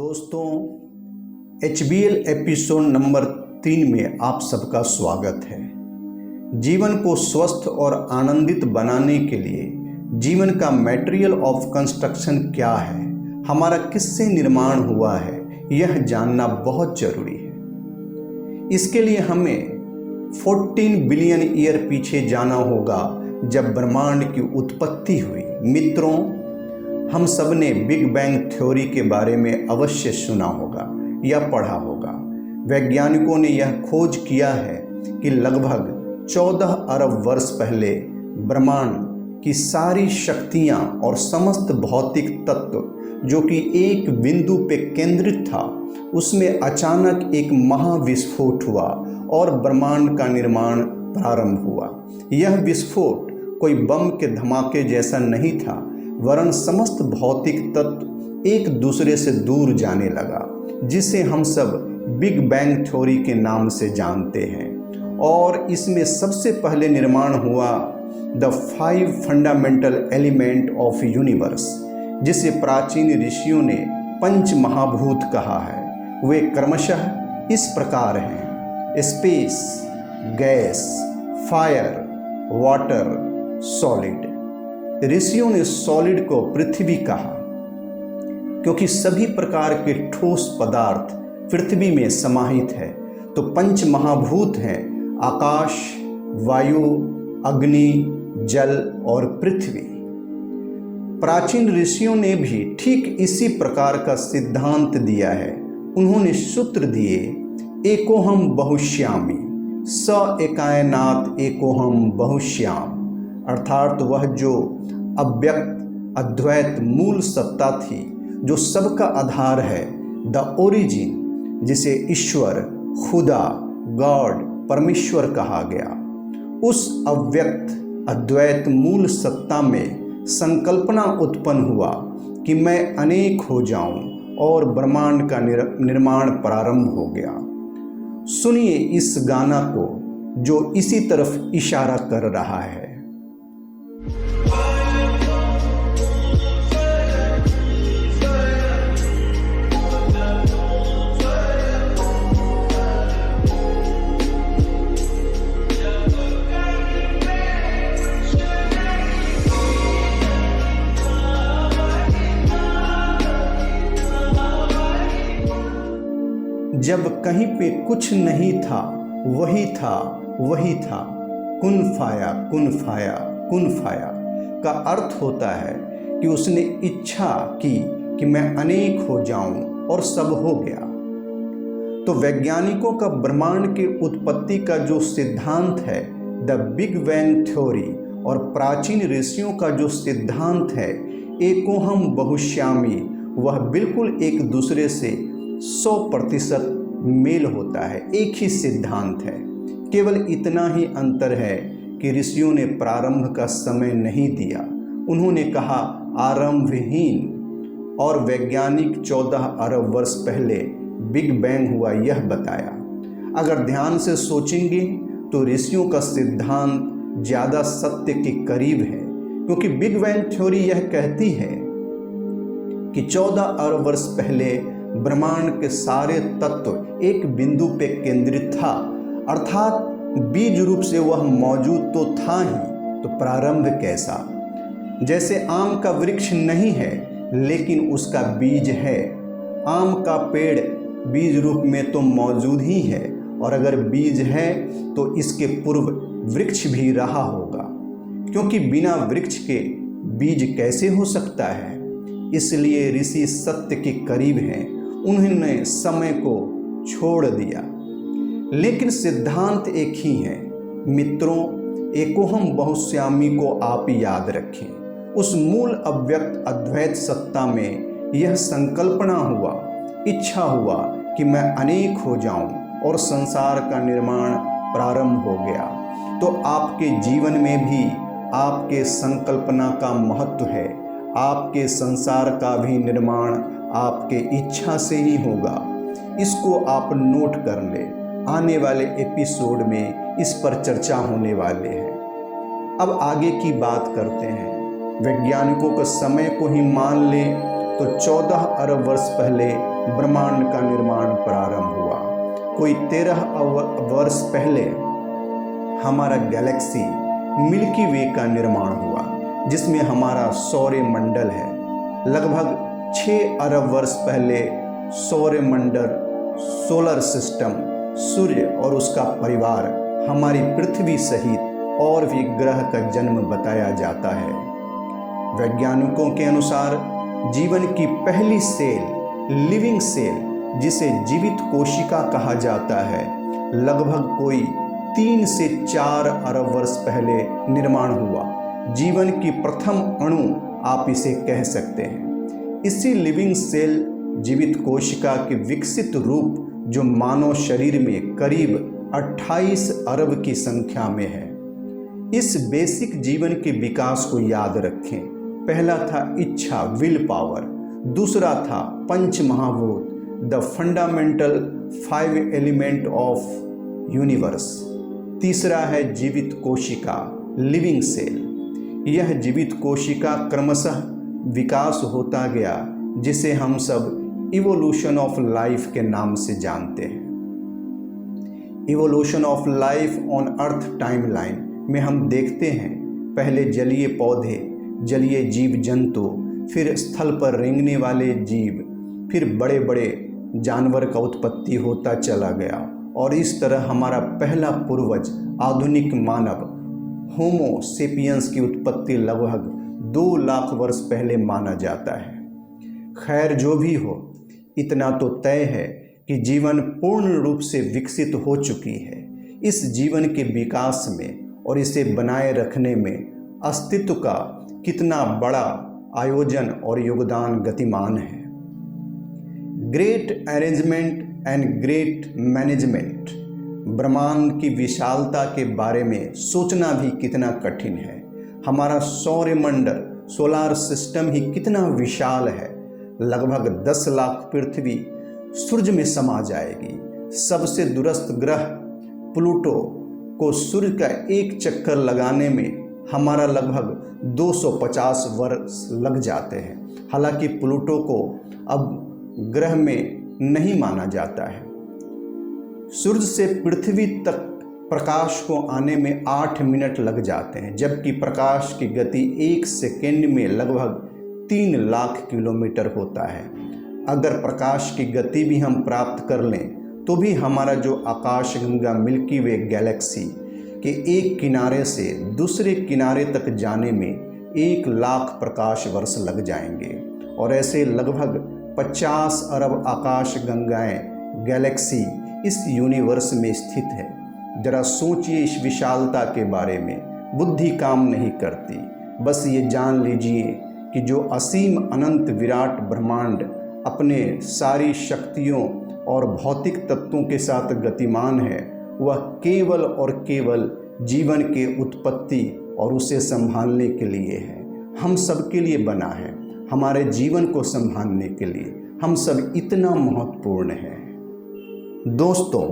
दोस्तों, HBL episode number 3 में आप सबका स्वागत है। जीवन को स्वस्थ और आनंदित बनाने के लिए जीवन का मटेरियल ऑफ कंस्ट्रक्शन क्या है, हमारा किससे निर्माण हुआ है, यह जानना बहुत जरूरी है। इसके लिए हमें 14 बिलियन ईयर पीछे जाना होगा, जब ब्रह्मांड की उत्पत्ति हुई। मित्रों, हम सब ने बिग बैंग थ्योरी के बारे में अवश्य सुना होगा या पढ़ा होगा। वैज्ञानिकों ने यह खोज किया है कि लगभग 14 अरब वर्ष पहले ब्रह्मांड की सारी शक्तियां और समस्त भौतिक तत्व जो कि एक बिंदु पे केंद्रित था, उसमें अचानक एक महाविस्फोट हुआ और ब्रह्मांड का निर्माण प्रारंभ हुआ। यह विस्फोट कोई बम के धमाके जैसा नहीं था, वरन समस्त भौतिक तत्व एक दूसरे से दूर जाने लगा, जिसे हम सब बिग बैंग थ्योरी के नाम से जानते हैं। और इसमें सबसे पहले निर्माण हुआ the 5 fundamental element of universe, जिसे प्राचीन ऋषियों ने पंच महाभूत कहा है। वे क्रमशः इस प्रकार हैं: space, gas, fire, water, solid. ऋषियों ने सॉलिड को पृथ्वी कहा, क्योंकि सभी प्रकार के ठोस पदार्थ पृथ्वी में समाहित है। तो पंच महाभूत हैं आकाश, वायु, अग्नि, जल और पृथ्वी। प्राचीन ऋषियों ने भी ठीक इसी प्रकार का सिद्धांत दिया है। उन्होंने सूत्र दिए: एकोहम बहुश्यामी, स एकायनात एकोहम बहुश्याम। अर्थात वह जो अव्यक्त अद्वैत मूल सत्ता थी, जो सबका आधार है, द ओरिजिन, जिसे ईश्वर, खुदा, गॉड, परमेश्वर कहा गया, उस अव्यक्त अद्वैत मूल सत्ता में संकल्पना उत्पन्न हुआ कि मैं अनेक हो जाऊं और ब्रह्मांड का निर्माण प्रारंभ हो गया। सुनिए इस गाना को, जो इसी तरफ इशारा कर रहा है। जब कहीं पे कुछ नहीं था, वही था, वही था। कुन फाया, कुन फाया, कुन फाया का अर्थ होता है कि उसने इच्छा की कि मैं अनेक हो जाऊं और सब हो गया। तो वैज्ञानिकों का ब्रह्मांड की उत्पत्ति का जो सिद्धांत है, द बिग बैंग थ्योरी, और प्राचीन ऋषियों का जो सिद्धांत है, एकोहम बहुश्यामी, वह बिल्कुल एक दूसरे से 100% मेल होता है। एक ही सिद्धांत है। केवल इतना ही अंतर है कि ऋषियों ने प्रारंभ का समय नहीं दिया, उन्होंने कहा आरंभहीन, और वैज्ञानिक 14 अरब वर्ष पहले बिग बैंग हुआ, यह बताया। अगर ध्यान से सोचेंगे तो ऋषियों का सिद्धांत ज़्यादा सत्य के करीब है, क्योंकि बिग बैंग थ्योरी यह कहती है कि 14 अरब वर्ष पहले ब्रह्मांड के सारे तत्व एक बिंदु पे केंद्रित था, अर्थात बीज रूप से वह मौजूद तो था ही, तो प्रारंभ कैसा? जैसे आम का वृक्ष नहीं है, लेकिन उसका बीज है। आम का पेड़ बीज रूप में तो मौजूद ही है, और अगर बीज है तो इसके पूर्व वृक्ष भी रहा होगा, क्योंकि बिना वृक्ष के बीज कैसे हो सकता है? इसलिए ऋषि सत्य के करीब हैं, उन्होंने समय को छोड़ दिया, लेकिन सिद्धांत एक ही है। मित्रों, एकोहम बहुश्यामी को आप याद रखें। उस मूल अव्यक्त अद्वैत सत्ता में यह संकल्पना हुआ, इच्छा हुआ कि मैं अनेक हो जाऊं और संसार का निर्माण प्रारंभ हो गया। तो आपके जीवन में भी आपके संकल्पना का महत्व है। आपके संसार का भी निर्माण आपके इच्छा से ही होगा। इसको आप नोट कर ले। आने वाले एपिसोड में इस पर चर्चा होने वाले है। अब आगे की बात करते हैं। वैज्ञानिकों के समय को ही मान ले तो 14 अरब वर्ष पहले ब्रह्मांड का निर्माण प्रारंभ हुआ। कोई 13 वर्ष पहले हमारा गैलेक्सी मिल्की वे का निर्माण हुआ, जिसमें हमारा सौरमंडल है। लगभग 6 अरब वर्ष पहले सौरमंडल, सोलर सिस्टम, सूर्य और उसका परिवार, हमारी पृथ्वी सहित और भी ग्रह का जन्म बताया जाता है। वैज्ञानिकों के अनुसार जीवन की पहली सेल, लिविंग सेल, जिसे जीवित कोशिका कहा जाता है, लगभग कोई 3 से 4 अरब वर्ष पहले निर्माण हुआ। जीवन की प्रथम अणु आप इसे कह सकते हैं। इसी लिविंग सेल, जीवित कोशिका के विकसित रूप जो मानव शरीर में करीब 28 अरब की संख्या में है। इस बेसिक जीवन के विकास को याद रखें। पहला था इच्छा, विल पावर। दूसरा था पंच महाभूत, the fundamental 5 element of universe. तीसरा है जीवित कोशिका, लिविंग सेल। यह जीवित कोशिका क्रमशः विकास होता गया, जिसे हम सब इवोल्यूशन ऑफ लाइफ के नाम से जानते हैं। Evolution of life on earth timeline में हम देखते हैं पहले जलीय पौधे, जलीय जीव जंतु, फिर स्थल पर रेंगने वाले जीव, फिर बड़े बड़े जानवर का उत्पत्ति होता चला गया, और इस तरह हमारा पहला पूर्वज आधुनिक मानव होमो सेपियंस की उत्पत्ति लगभग 2 लाख वर्ष पहले माना जाता है। खैर, जो भी हो, इतना तो तय है कि जीवन पूर्ण रूप से विकसित हो चुकी है। इस जीवन के विकास में और इसे बनाए रखने में अस्तित्व का कितना बड़ा आयोजन और योगदान गतिमान है। Great arrangement and great management. ब्रह्मांड की विशालता के बारे में सोचना भी कितना कठिन है। हमारा सौरमंडल, सोलर सिस्टम ही कितना विशाल है। लगभग 10 लाख पृथ्वी सूर्य में समा जाएगी। सबसे दूरस्थ ग्रह प्लूटो को सूर्य का एक चक्कर लगाने में हमारा लगभग 250 वर्ष लग जाते हैं। हालांकि प्लूटो को अब ग्रह में नहीं माना जाता है। सूर्य से पृथ्वी तक प्रकाश को आने में 8 मिनट लग जाते हैं, जबकि प्रकाश की गति 1 सेकेंड में लगभग 3 लाख किलोमीटर होता है। अगर प्रकाश की गति भी हम प्राप्त कर लें तो भी हमारा जो आकाशगंगा मिल्की वे गैलेक्सी के एक किनारे से दूसरे किनारे तक जाने में 1 लाख प्रकाश वर्ष लग जाएंगे। और ऐसे लगभग 50 अरब आकाशगंगाएं गैलेक्सी इस यूनिवर्स में स्थित है। जरा सोचिए इस विशालता के बारे में। बुद्धि काम नहीं करती। बस ये जान लीजिए कि जो असीम अनंत विराट ब्रह्मांड अपने सारी शक्तियों और भौतिक तत्वों के साथ गतिमान है, वह केवल और केवल जीवन के उत्पत्ति और उसे संभालने के लिए है। हम सब के लिए बना है, हमारे जीवन को संभालने के लिए। हम सब इतना महत्वपूर्ण हैं। दोस्तों,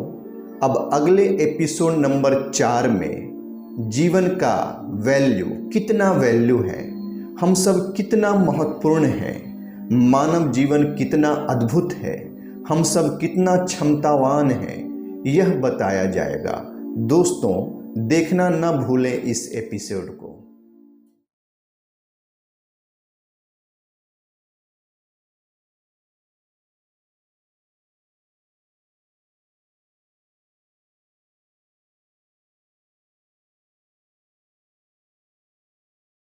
अब अगले एपिसोड नंबर 4 में जीवन का वैल्यू, कितना वैल्यू है, हम सब कितना महत्वपूर्ण हैं, मानव जीवन कितना अद्भुत है, हम सब कितना क्षमतावान हैं, यह बताया जाएगा। दोस्तों, देखना न भूलें इस एपिसोड को।